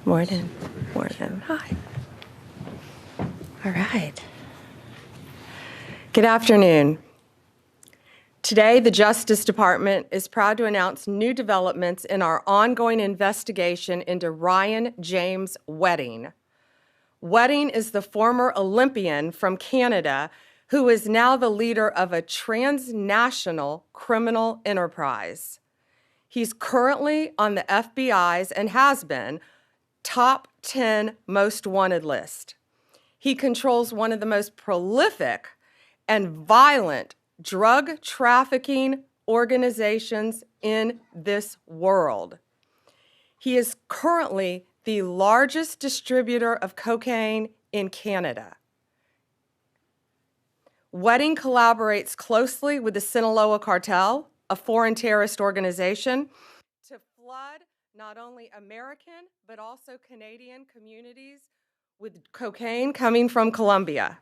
Morning. Morning. Hi. All right. Good afternoon. Today, the Justice Department is proud to announce new developments in our ongoing investigation into Ryan James Wedding. Wedding is the former Olympian from Canada who is now the leader of a transnational criminal enterprise. He's currently on the FBI's, and has been, top 10 most wanted list. He controls one of the most prolific and violent drug trafficking organizations in this world. He is currently the largest distributor of cocaine in Canada. Wedding collaborates closely with the Sinaloa cartel, a foreign terrorist organization, to flood not only American but also Canadian communities with cocaine coming from Colombia.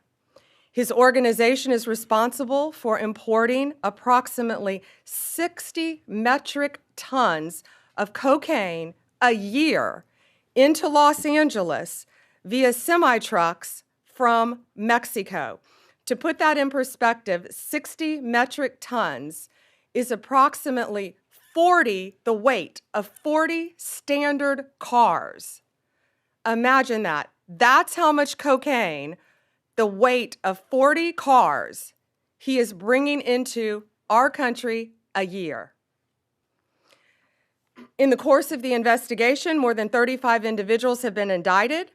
His organization is responsible for importing approximately 60 metric tons of cocaine a year into Los Angeles via semi-trucks from Mexico. To put that in perspective, 60 metric tons is approximately the weight of 40 standard cars. Imagine that. That's how much cocaine, the weight of 40 cars, he is bringing into our country a year. In the course of the investigation, more than 35 individuals have been indicted.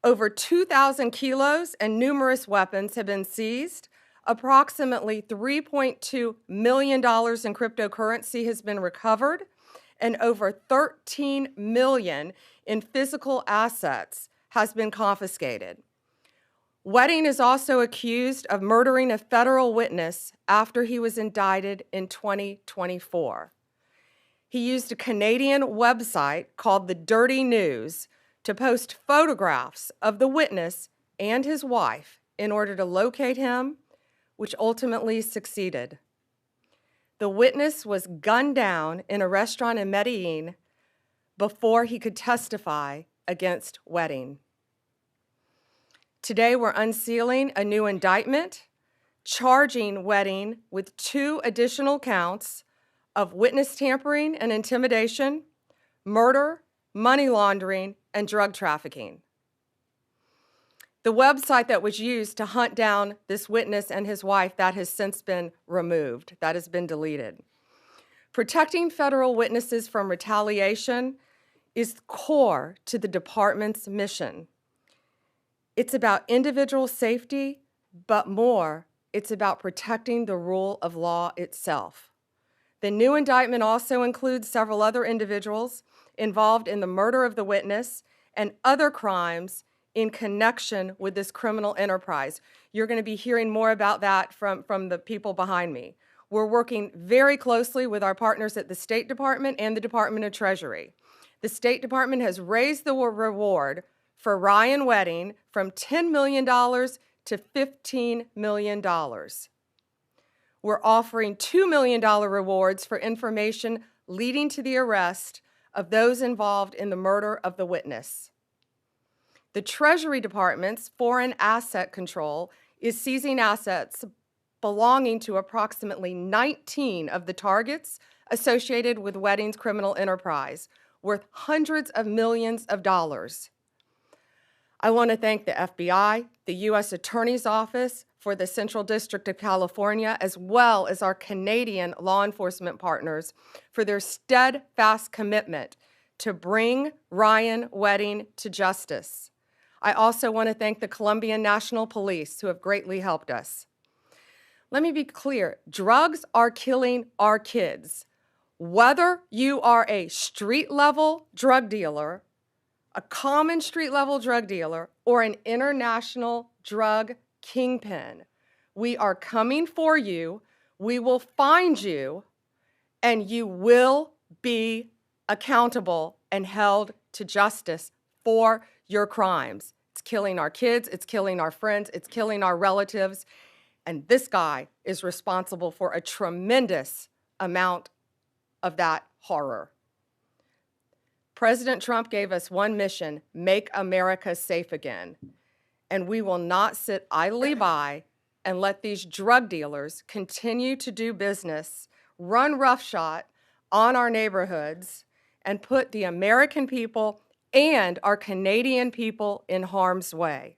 Over 2,000 kilos and numerous weapons have been seized. Approximately $3.2 million in cryptocurrency has been recovered, and over $13 million in physical assets has been confiscated. Wedding is also accused of murdering a federal witness after he was indicted in 2024. He used a Canadian website called The Dirty News to post photographs of the witness and his wife in order to locate him, which ultimately succeeded. The witness was gunned down in a restaurant in Medellin before he could testify against Wedding. Today, we're unsealing a new indictment, charging Wedding with 2 additional counts of witness tampering and intimidation, murder, money laundering, and drug trafficking. The website that was used to hunt down this witness and his wife, that has since been removed. That has been deleted. Protecting federal witnesses from retaliation is core to the department's mission. It's about individual safety, but more, it's about protecting the rule of law itself. The new indictment also includes several other individuals involved in the murder of the witness and other crimes in connection with this criminal enterprise. You're going to be hearing more about that from the people behind me. We're working very closely with our partners at the State Department and the Department of Treasury. The State Department has raised the reward for Ryan Wedding from $10 million to $15 million. We're offering $2 million rewards for information leading to the arrest of those involved in the murder of the witness. The Treasury Department's Foreign Asset Control is seizing assets belonging to approximately 19 of the targets associated with Wedding's criminal enterprise, worth hundreds of millions of dollars. I want to thank the FBI, the U.S. Attorney's Office for the Central District of California, as well as our Canadian law enforcement partners for their steadfast commitment to bring Ryan Wedding to justice. I also want to thank the Colombian National Police, who have greatly helped us. Let me be clear, drugs are killing our kids. Whether you are a street-level drug dealer, a common street-level drug dealer, or an international drug kingpin, we are coming for you, we will find you, and you will be accountable and held to justice for your crimes. It's killing our kids, it's killing our friends, it's killing our relatives, and this guy is responsible for a tremendous amount of that horror. President Trump gave us one mission: make America safe again. And we will not sit idly by and let these drug dealers continue to do business, run roughshod on our neighborhoods, and put the American people and our Canadian people in harm's way.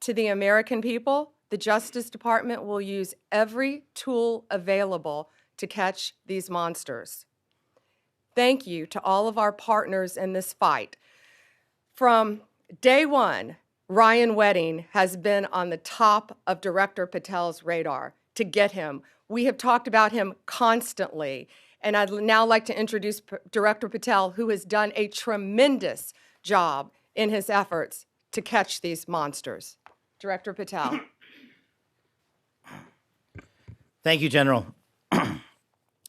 To the American people, the Justice Department will use every tool available to catch these monsters. Thank you to all of our partners in this fight. From day one, Ryan Wedding has been on the top of Director Patel's radar to get him. We have talked about him constantly, and I'd now like to introduce Director Patel, who has done a tremendous job in his efforts to catch these monsters. Director Patel. Thank you, General.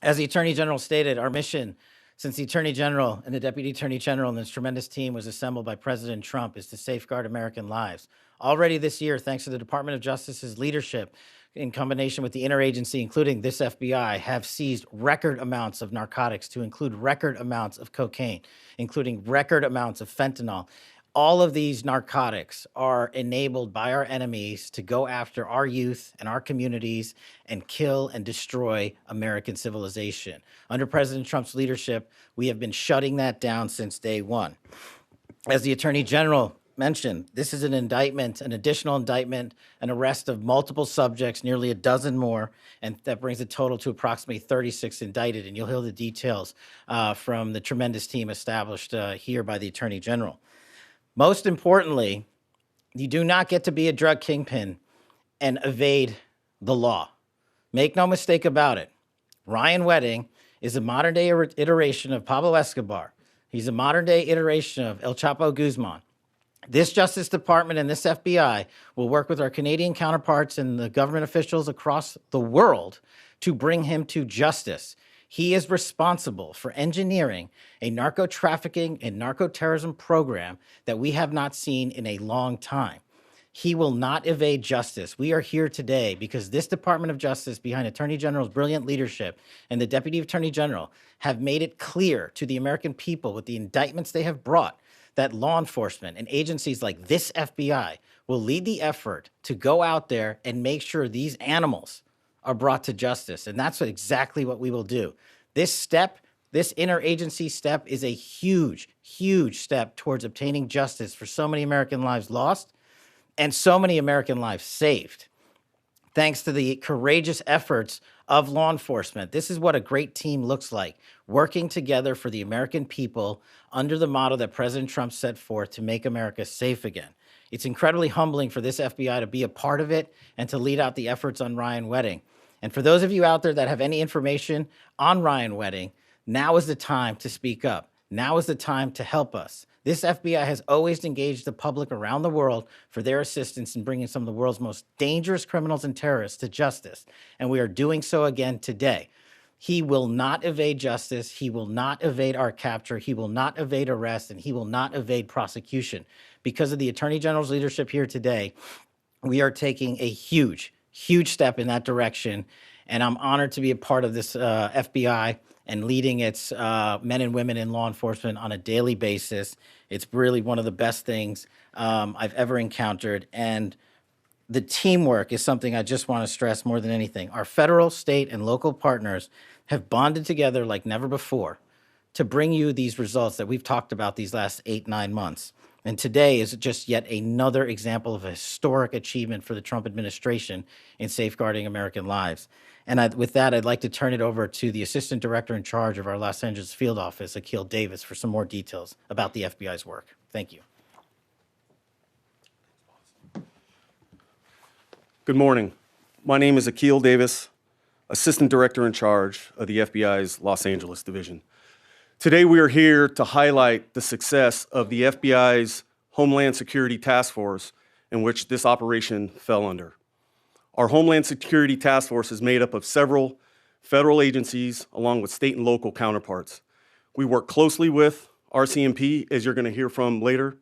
As the Attorney General stated, our mission since the Attorney General and the Deputy Attorney General and this tremendous team was assembled by President Trump is to safeguard American lives. Already this year, thanks to the Department of Justice's leadership, in combination with the interagency, including this FBI, have seized record amounts of narcotics, to include record amounts of cocaine, including record amounts of fentanyl. All of these narcotics are enabled by our enemies to go after our youth and our communities and kill and destroy American civilization. Under President Trump's leadership, we have been shutting that down since day one. As the Attorney General mentioned, this is an indictment, an additional indictment, an arrest of multiple subjects, nearly a dozen more, and that brings the total to approximately 36 indicted. And you'll hear the details from the tremendous team established here by the Attorney General. Most importantly, you do not get to be a drug kingpin and evade the law. Make no mistake about it. Ryan Wedding is a modern-day iteration of Pablo Escobar. He's a modern-day iteration of El Chapo Guzman. This Justice Department and this FBI will work with our Canadian counterparts and the government officials across the world to bring him to justice. He is responsible for engineering a narco-trafficking and narco-terrorism program that we have not seen in a long time. He will not evade justice. We are here today because this Department of Justice, behind Attorney General's brilliant leadership and the Deputy Attorney General, have made it clear to the American people with the indictments they have brought that law enforcement and agencies like this FBI will lead the effort to go out there and make sure these animals are brought to justice. And that's exactly what we will do. This step, this interagency step, is a huge, huge step towards obtaining justice for so many American lives lost and so many American lives saved. Thanks to the courageous efforts of law enforcement. This is what a great team looks like, working together for the American people under the motto that President Trump set forth to make America safe again. It's incredibly humbling for this FBI to be a part of it and to lead out the efforts on Ryan Wedding. And for those of you out there that have any information on Ryan Wedding, now is the time to speak up. Now is the time to help us. This FBI has always engaged the public around the world for their assistance in bringing some of the world's most dangerous criminals and terrorists to justice. And we are doing so again today. He will not evade justice. He will not evade our capture. He will not evade arrest, and he will not evade prosecution. Because of the Attorney General's leadership here today, we are taking a huge step in that direction. And I'm honored to be a part of this FBI and leading its men and women in law enforcement on a daily basis. It's really one of the best things I've ever encountered. And the teamwork is something I just want to stress more than anything. Our federal, state, and local partners have bonded together like never before to bring you these results that we've talked about these last 8-9 months. And today is just yet another example of a historic achievement for the Trump administration in safeguarding American lives. And with that, I'd like to turn it over to the Assistant Director in charge of our Los Angeles field office, Akil Davis, for some more details about the FBI's work. Thank you. Good morning. My name is Akil Davis, Assistant Director in charge of the FBI's Los Angeles Division. Today we are here to highlight the success of the FBI's Homeland Security Task Force, in which this operation fell under. Our Homeland Security Task Force is made up of several federal agencies along with state and local counterparts. We work closely with RCMP, as you're going to hear from later,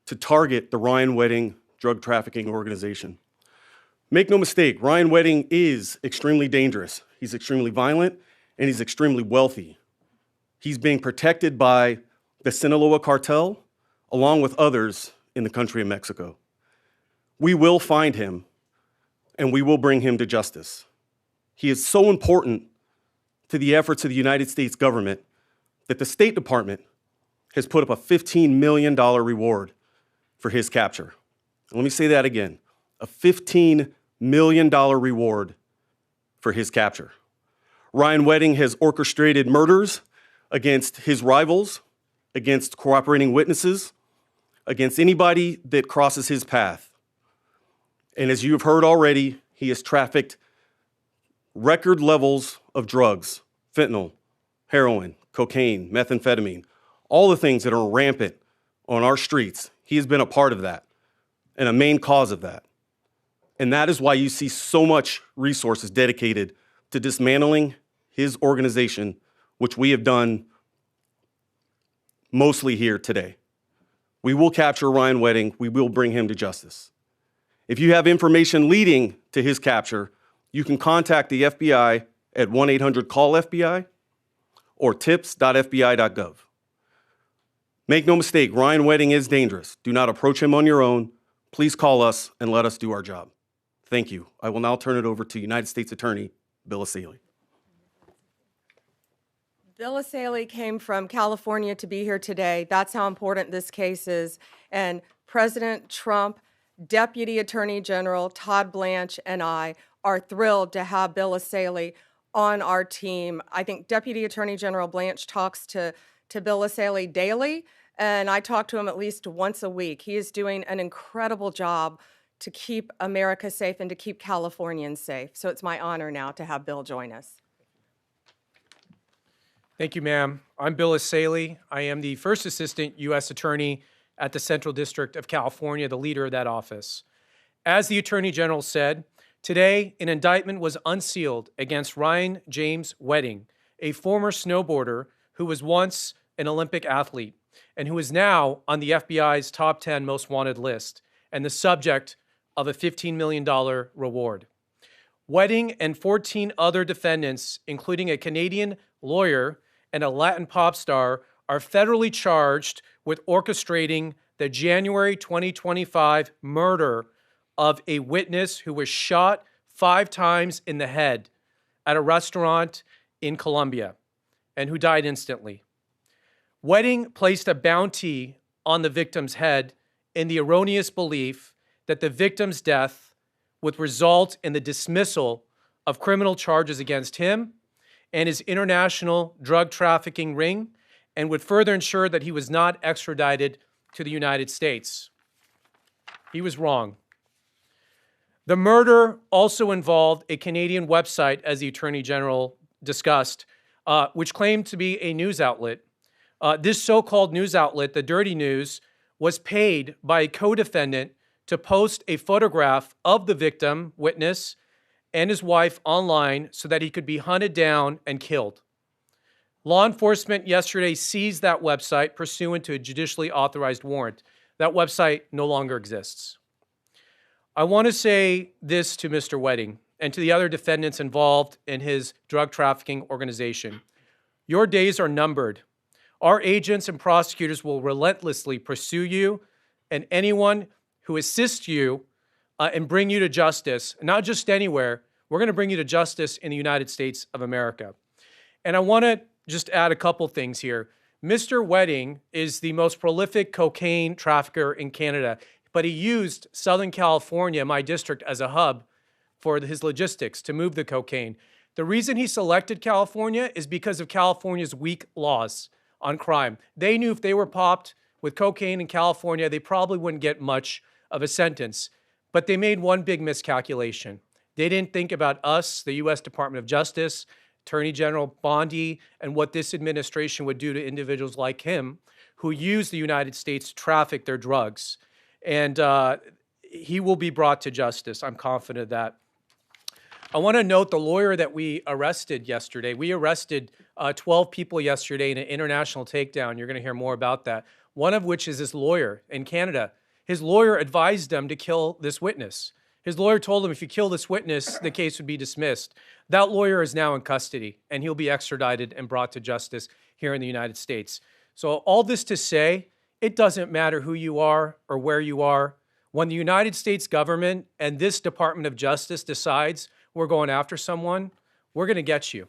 to target the Ryan Wedding drug trafficking organization. Make no mistake, Ryan Wedding is extremely dangerous. He's extremely violent, and he's extremely wealthy. He's being protected by the Sinaloa cartel, along with others in the country of Mexico. We will find him, and we will bring him to justice. He is so important to the efforts of the United States government that the State Department has put up a $15 million reward for his capture. Let me say that again, a $15 million reward for his capture. Ryan Wedding has orchestrated murders against his rivals, against cooperating witnesses, against anybody that crosses his path. And as you have heard already, he has trafficked record levels of drugs, fentanyl, heroin, cocaine, methamphetamine, all the things that are rampant on our streets. He has been a part of that and a main cause of that. And that is why you see so much resources dedicated to dismantling his organization, which we have done mostly here today. We will capture Ryan Wedding. We will bring him to justice. If you have information leading to his capture, you can contact the FBI at 1-800-CALL-FBI or tips.fbi.gov. Make no mistake, Ryan Wedding is dangerous. Do not approach him on your own. Please call us and let us do our job. Thank you. I will now turn it over to United States Attorney Bill Asaley. Bill Asaley came from California to be here today. That's how important this case is. And President Trump, Deputy Attorney General Todd Blanche, and I are thrilled to have Bill Asaley on our team. I think Deputy Attorney General Blanche talks to Bill Asaley daily, and I talk to him at least once a week. He is doing an incredible job to keep America safe and to keep Californians safe. So it's my honor now to have Bill join us. Thank you, ma'am. I'm Bill Asaley. I am the First Assistant U.S. Attorney at the Central District of California, the leader of that office. As the Attorney General said, today an indictment was unsealed against Ryan James Wedding, a former snowboarder who was once an Olympic athlete and who is now on the FBI's top 10 most wanted list and the subject of a $15 million reward. Wedding and 14 other defendants, including a Canadian lawyer and a Latin pop star, are federally charged with orchestrating the January 2025 murder of a witness who was shot 5 times in the head at a restaurant in Colombia and who died instantly. Wedding placed a bounty on the victim's head in the erroneous belief that the victim's death would result in the dismissal of criminal charges against him and his international drug trafficking ring, and would further ensure that he was not extradited to the United States. He was wrong. The murder also involved a Canadian website, as the Attorney General discussed, which claimed to be a news outlet. This so-called news outlet, the Dirty News, was paid by a co-defendant to post a photograph of the victim, witness, and his wife online so that he could be hunted down and killed. Law enforcement yesterday seized that website pursuant to a judicially authorized warrant. That website no longer exists. I want to say this to Mr. Wedding and to the other defendants involved in his drug trafficking organization. Your days are numbered. Our agents and prosecutors will relentlessly pursue you and anyone who assists you and bring you to justice, not just anywhere. We're going to bring you to justice in the United States of America. And I want to just add a couple things here. Mr. Wedding is the most prolific cocaine trafficker in Canada, but he used Southern California, my district, as a hub for his logistics to move the cocaine. The reason he selected California is because of California's weak laws on crime. They knew if they were popped with cocaine in California, they probably wouldn't get much of a sentence. But they made one big miscalculation. They didn't think about us, the U.S. Department of Justice, Attorney General Bondi, and what this administration would do to individuals like him who use the United States to traffic their drugs. And he will be brought to justice. I'm confident of that. I want to note the lawyer that we arrested yesterday. We arrested 12 people yesterday in an international takedown. You're going to hear more about that. One of which is this lawyer in Canada. His lawyer advised them to kill this witness. His lawyer told him if you kill this witness, the case would be dismissed. That lawyer is now in custody, and he'll be extradited and brought to justice here in the United States. So all this to say, it doesn't matter who you are or where you are. When the United States government and this Department of Justice decides we're going after someone, we're going to get you.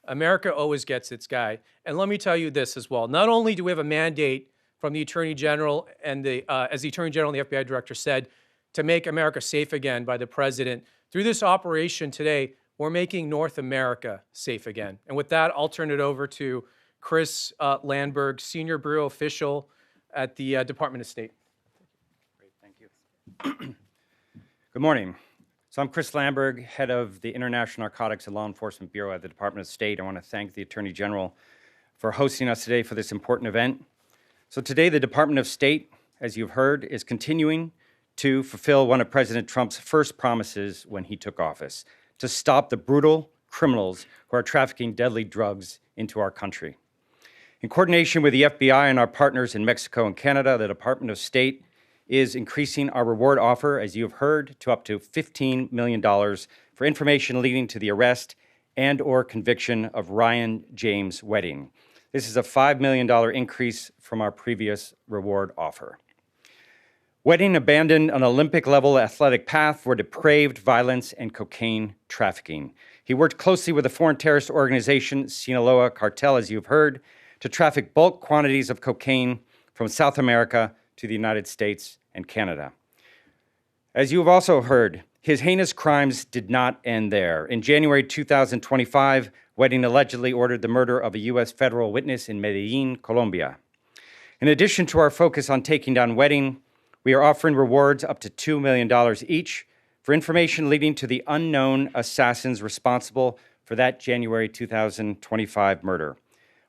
America always gets its guy. And let me tell you this as well. Not only do we have a mandate from the Attorney General and as the Attorney General and the FBI Director said, to make America safe again by the President, through this operation today, we're making North America safe again. And with that, I'll turn it over to Chris Landberg, Senior Bureau Official at the Department of State. Great, thank you. Good morning. So I'm Chris Landberg, head of the International Narcotics and Law Enforcement Bureau at the Department of State. I want to thank the Attorney General for hosting us today for this important event. So today, the Department of State, as you've heard, is continuing to fulfill one of President Trump's first promises when he took office, to stop the brutal criminals who are trafficking deadly drugs into our country. In coordination with the FBI and our partners in Mexico and Canada, the Department of State is increasing our reward offer, as you have heard, to up to $15 million for information leading to the arrest and/or conviction of Ryan James Wedding. This is a $5 million increase from our previous reward offer. Wedding abandoned an Olympic-level athletic path for depraved violence and cocaine trafficking. He worked closely with the foreign terrorist organization Sinaloa Cartel, as you've heard, to traffic bulk quantities of cocaine from South America to the United States and Canada. As you have also heard, his heinous crimes did not end there. In January 2025, Wedding allegedly ordered the murder of a U.S. federal witness in Medellin, Colombia. In addition to our focus on taking down Wedding, we are offering rewards up to $2 million each for information leading to the unknown assassins responsible for that January 2025 murder.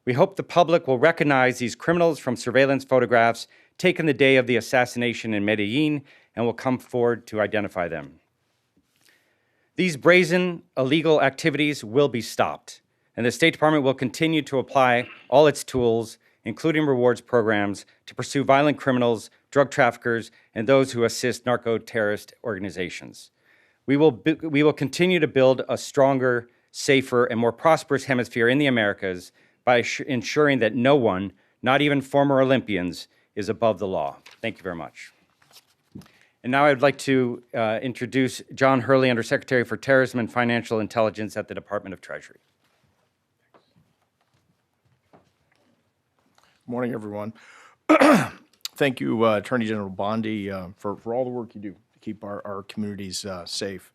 We hope the public will recognize these criminals from surveillance photographs taken the day of the assassination in Medellin and will come forward to identify them. These brazen, illegal activities will be stopped, and the State Department will continue to apply all its tools, including rewards programs, to pursue violent criminals, drug traffickers, and those who assist narco-terrorist organizations. We will continue to build a stronger, safer, and more prosperous hemisphere in the Americas by ensuring that no one, not even former Olympians, is above the law. Thank you very much. And now I'd like to introduce John Hurley, Undersecretary for Terrorism and Financial Intelligence at the Department of Treasury. Good morning, everyone. Thank you, Attorney General Bondi, for all the work you do to keep our communities safe.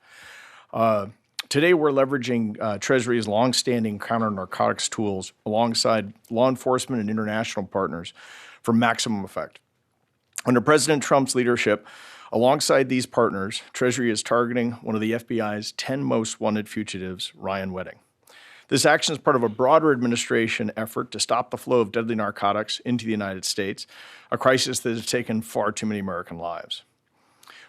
Today, we're leveraging Treasury's longstanding counter-narcotics tools alongside law enforcement and international partners for maximum effect. Under President Trump's leadership, alongside these partners, Treasury is targeting one of the FBI's 10 most wanted fugitives, Ryan Wedding. This action is part of a broader administration effort to stop the flow of deadly narcotics into the United States, a crisis that has taken far too many American lives.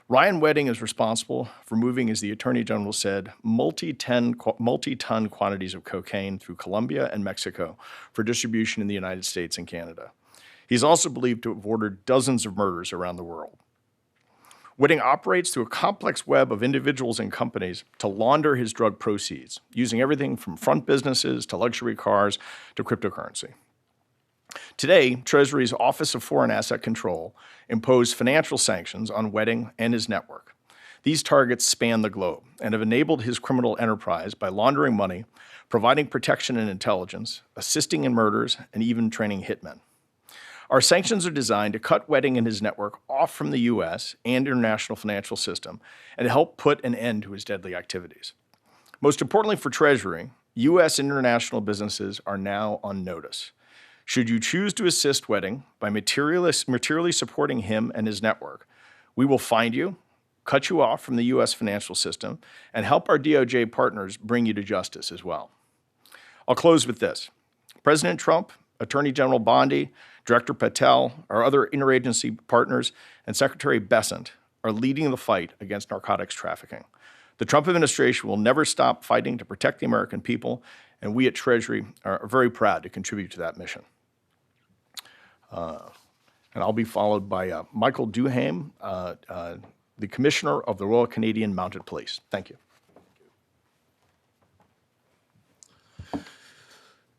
Ryan Wedding is responsible for moving, as the Attorney General said, multi-ton quantities of cocaine through Colombia and Mexico for distribution in the United States and Canada. He's also believed to have ordered dozens of murders around the world. Wedding operates through a complex web of individuals and companies to launder his drug proceeds, using everything from front businesses to luxury cars to cryptocurrency. Today, Treasury's Office of Foreign Asset Control imposed financial sanctions on Wedding and his network. These targets span the globe and have enabled his criminal enterprise by laundering money, providing protection and intelligence, assisting in murders, and even training hitmen. Our sanctions are designed to cut Wedding and his network off from the U.S. and international financial system and to help put an end to his deadly activities. Most importantly for Treasury, U.S. and international businesses are now on notice. Should you choose to assist Wedding by materially supporting him and his network, we will find you, cut you off from the U.S. financial system, and help our DOJ partners bring you to justice as well. I'll close with this. President Trump, Attorney General Bondi, Director Patel, our other interagency partners, and Secretary Bessent are leading the fight against narcotics trafficking. The Trump administration will never stop fighting to protect the American people, and we at Treasury are very proud to contribute to that mission. And I'll be followed by Michael Duham, the Commissioner of the Royal Canadian Mounted Police. Thank you.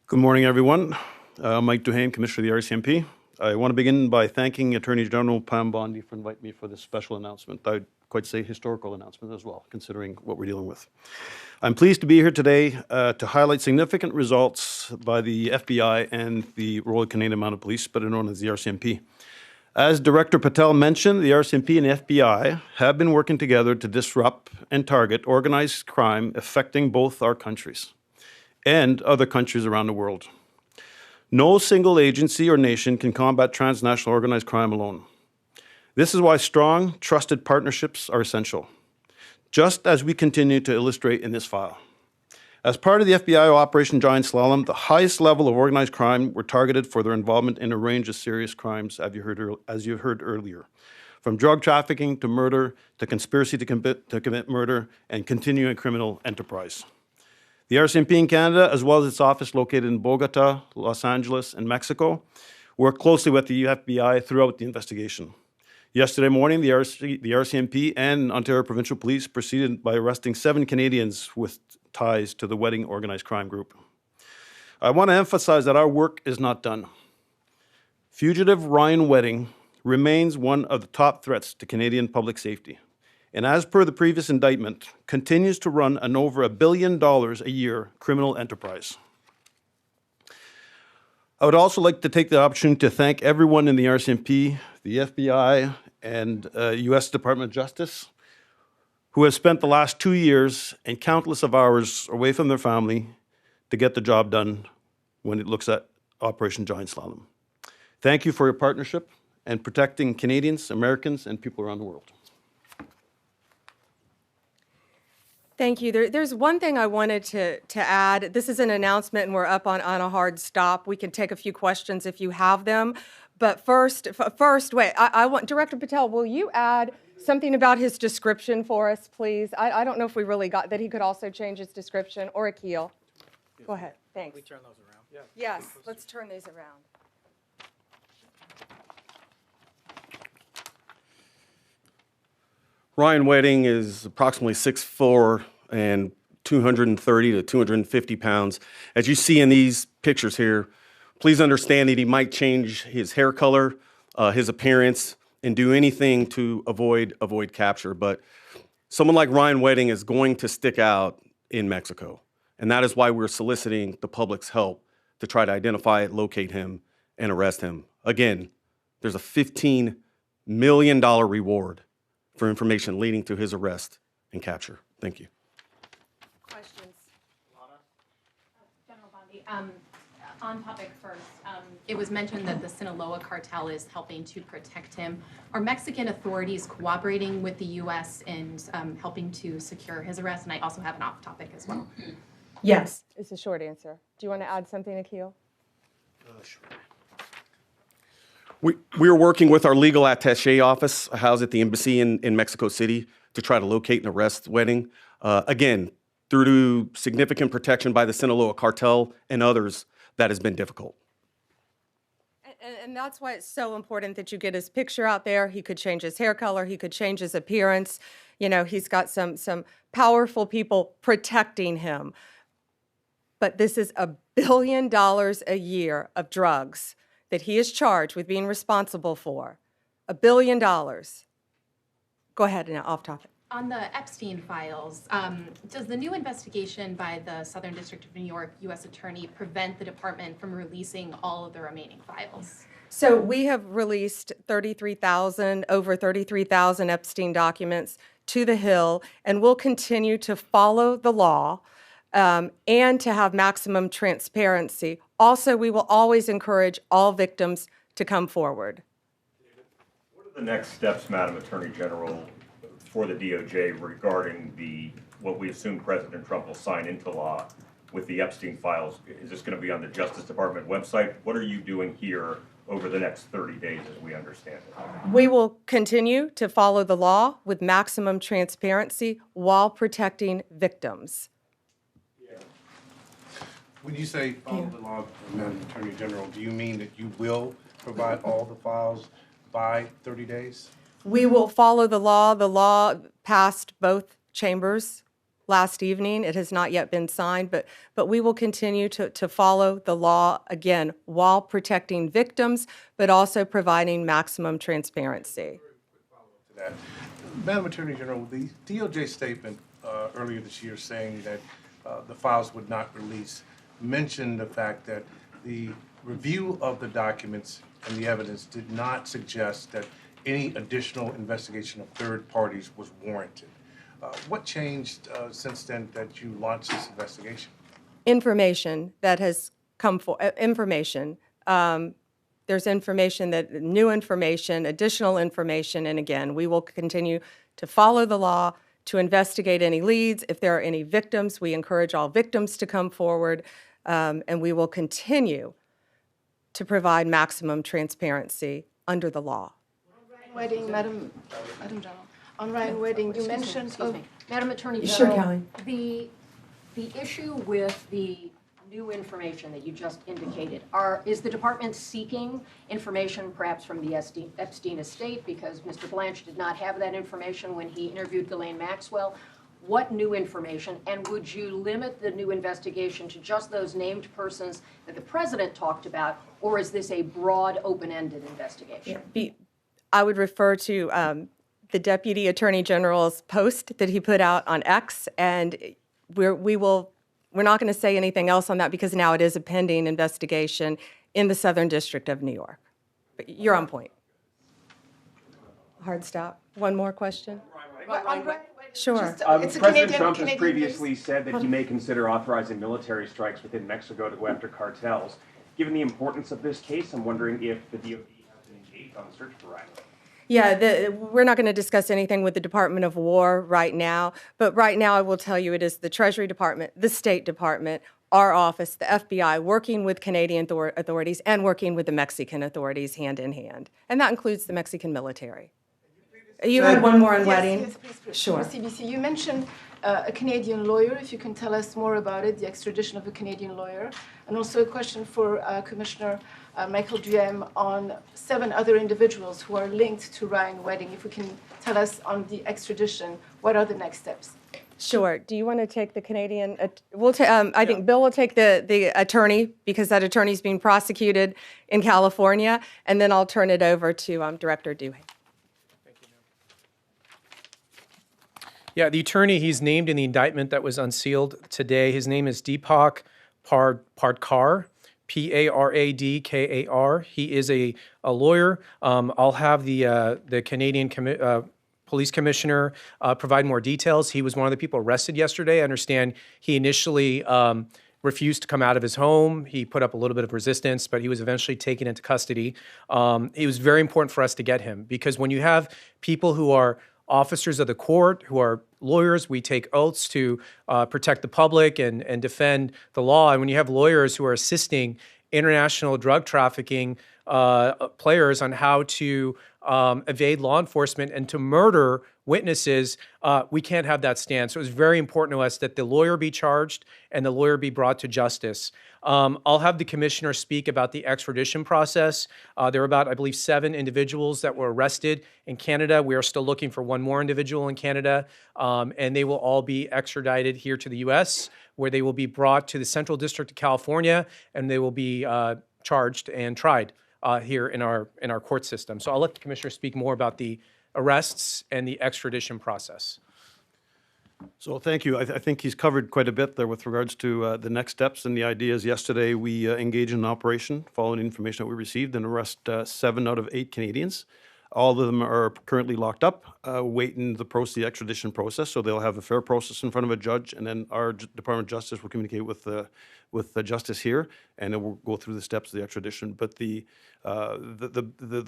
Good morning, everyone. Mike Duhane, Commissioner of the RCMP. I want to begin by thanking Attorney General Pam Bondi for inviting me for this special announcement. I'd quite say historical announcement as well, considering what we're dealing with. I'm pleased to be here today to highlight significant results by the FBI and the Royal Canadian Mounted Police, better known as the RCMP. As Director Patel mentioned, the RCMP and FBI have been working together to disrupt and target organized crime affecting both our countries and other countries around the world. No single agency or nation can combat transnational organized crime alone. This is why strong, trusted partnerships are essential, just as we continue to illustrate in this file. As part of the FBI Operation Giant Slalom, the highest level of organized crime were targeted for their involvement in a range of serious crimes, as you heard earlier, from drug trafficking to murder to conspiracy to commit murder and continuing criminal enterprise. The RCMP in Canada, as well as its office located in Bogota, Los Angeles, and Mexico, worked closely with the FBI throughout the investigation. Yesterday morning, the RCMP and Ontario Provincial Police proceeded by arresting 7 Canadians with ties to the Wedding organized crime group. I want to emphasize that our work is not done. Fugitive Ryan Wedding remains one of the top threats to Canadian public safety, and as per the previous indictment, continues to run an over $1 billion a year criminal enterprise. I would also like to take the opportunity to thank everyone in the RCMP, the FBI, and U.S. Department of Justice who have spent the last 2 years and countless of hours away from their family to get the job done when it looks at Operation Giant Slalom. Thank you for your partnership and protecting Canadians, Americans, and people around the world. Thank you. There's one thing I wanted to add. This is an announcement, and we're up on a hard stop. We can take a few questions if you have them. But first, wait, I want, Director Patel, will you add something about his description for us, please? I don't know if we really got that he could also change his description, or Akil. Go ahead, thanks. We turn those around. Yeah. Yes, let's turn these around. Ryan Wedding is approximately 6'4" and 230 to 250 pounds. As you see in these pictures here, please understand that he might change his hair color, his appearance, and do anything to avoid capture. But someone like Ryan Wedding is going to stick out in Mexico. And that is why we're soliciting the public's help to try to identify, locate him, and arrest him. Again, there's a $15 million reward for information leading to his arrest and capture. Thank you. Questions? General Bondi, on topic first, it was mentioned that the Sinaloa cartel is helping to protect him. Are Mexican authorities cooperating with the U.S. in helping to secure his arrest? And I also have an off topic as well. Yes. It's a short answer. Do you want to add something, Akil? Sure. We are working with our legal attaché office housed at the embassy in Mexico City to try to locate and arrest Wedding. Again, through significant protection by the Sinaloa cartel and others, that has been difficult. And that's why it's so important that you get his picture out there. He could change his hair color. He could change his appearance. You know, he's got some powerful people protecting him. But this is $1 billion a year of drugs that he is charged with being responsible for. $1 billion. Go ahead, now, off topic. On the Epstein files, does the new investigation by the Southern District of New York U.S. Attorney prevent the department from releasing all of the remaining files? So we have released over 33,000 Epstein documents to the Hill, and we'll continue to follow the law and to have maximum transparency. Also, we will always encourage all victims to come forward. What are the next steps, Madam Attorney General, for the DOJ regarding what we assume President Trump will sign into law with the Epstein files? Is this going to be on the Justice Department website? What are you doing here over the next 30 days as we understand it? We will continue to follow the law with maximum transparency while protecting victims. When you say follow the law, Madam Attorney General, do you mean that you will provide all the files by 30 days? We will follow the law. The law passed both chambers last evening. It has not yet been signed, but we will continue to follow the law, again, while protecting victims, but also providing maximum transparency. That. Madam Attorney General, the DOJ statement earlier this year saying that the files would not release mentioned the fact that the review of the documents and the evidence did not suggest that any additional investigation of third parties was warranted. What changed since then that you launched this investigation? Information that has come for information. There's information that new information, additional information, and again, we will continue to follow the law, to investigate any leads. If there are any victims, we encourage all victims to come forward, and we will continue to provide maximum transparency under the law. Wedding, Madam General. On Ryan Wedding, you mentioned. Excuse me. Madam Attorney Sure, General. Kelly. The issue with the new information that you just indicated, is the department seeking information perhaps from the Epstein estate because Mr. Blanche did not have that information when he interviewed Ghislaine Maxwell? What new information, and would you limit the new investigation to just those named persons that the president talked about, or is this a broad, open-ended investigation? I would refer to the Deputy Attorney General's post that he put out on X, and we're not going to say anything else on that because now it is a pending investigation in the Southern District of New York. But you're on point. Hard stop. One more question? Sure. President Trump has previously said that he may consider authorizing military strikes within Mexico to go after cartels. Given the importance of this case, I'm wondering if the DOD has been engaged on the search for Ryan. Yeah, we're not going to discuss anything with the Department of War right now, but right now I will tell you it is the Treasury Department, the State Department, our office, the FBI, working with Canadian authorities and working with the Mexican authorities hand in hand. And that includes the Mexican military. You had one more on Wedding? Yes, please. Sure. CBC, you mentioned a Canadian lawyer, if you can tell us more about it, the extradition of a Canadian lawyer. And also a question for Commissioner Michael Duhem on 7 other individuals who are linked to Ryan Wedding. If we can tell us on the extradition, what are the next steps? Sure. Do you want to take the Canadian? I think Bill will take the attorney because that attorney is being prosecuted in California, and then I'll turn it over to Director Duhay. Yeah, the attorney, he's named in the indictment that was unsealed today. His name is Deepak Pardkar, Paradkar. He is a lawyer. I'll have the Canadian police commissioner provide more details. He was one of the people arrested yesterday. I understand he initially refused to come out of his home. He put up a little bit of resistance, but he was eventually taken into custody. It was very important for us to get him because when you have people who are officers of the court, who are lawyers, we take oaths to protect the public and defend the law. And when you have lawyers who are assisting international drug trafficking players on how to evade law enforcement and to murder witnesses, we can't have that stand. So it was very important to us that the lawyer be charged and the lawyer be brought to justice. I'll have the commissioner speak about the extradition process. There were about, I believe, 7 individuals that were arrested in Canada. We are still looking for one more individual in Canada, and they will all be extradited here to the U.S., where they will be brought to the Central District of California, and they will be charged and tried here in our court system. So I'll let the commissioner speak more about the arrests and the extradition process. So thank you. I think he's covered quite a bit there with regards to the next steps. And the idea is yesterday we engaged in an operation following information that we received and arrest 7 out of 8 Canadians. All of them are currently locked up, waiting the extradition process. So they'll have a fair process in front of a judge, and then our Department of Justice will communicate with the justice here, and it will go through the steps of the extradition. But the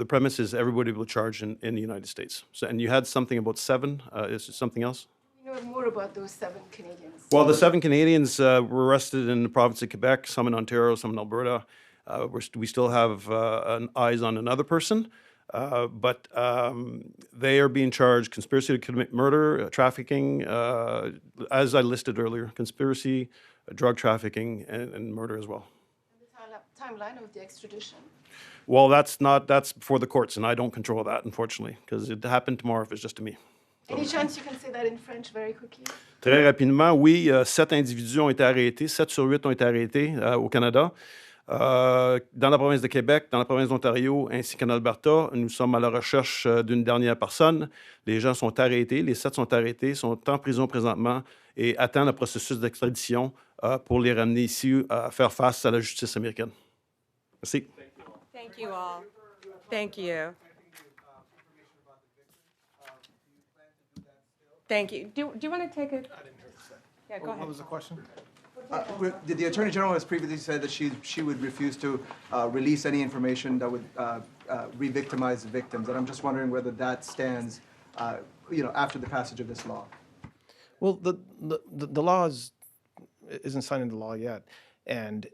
premise is everybody will be charged in the United States. So, and you had something about 7. Is there something else? You know more about those 7 Canadians. Well, the 7 Canadians were arrested in the province of Quebec, some in Ontario, some in Alberta. We still have eyes on another person, but they are being charged conspiracy to commit murder, trafficking, as I listed earlier, conspiracy, drug trafficking, and murder as well. And the timeline of the extradition? Well, that's before the courts, and I don't control that, unfortunately, because it happened tomorrow if it's just to me. Any chance you can say that in French very quickly? Très rapidement, oui, 7 individus ont été arrêtés, 7 sur 8 ont été arrêtés au Canada. Dans la province de Québec, dans la province d'Ontario, ainsi qu'en Alberta, nous sommes à la recherche d'une dernière personne. Les gens sont arrêtés, les 7 sont arrêtés, sont en prison présentement et attendent le processus d'extradition pour les ramener ici à faire face à la justice américaine. Merci. Thank you all. Thank you. Thank you. Do you want to take a? Yeah, go ahead. What was the question? The Attorney General has previously said that she would refuse to release any information that would re-victimize victims, and I'm just wondering whether that stands, after the passage of this law. Well, the law isn't signed into law yet, and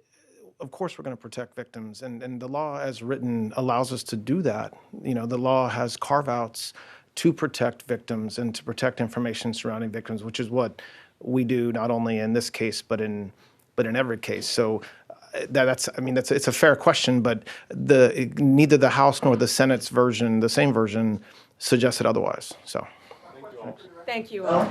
of course we're going to protect victims, and the law as written allows us to do that. The law has carve-outs to protect victims and to protect information surrounding victims, which is what we do not only in this case but in every case. So it's a fair question, but neither the House nor the Senate's version, the same version, suggested otherwise. So. Thank you all.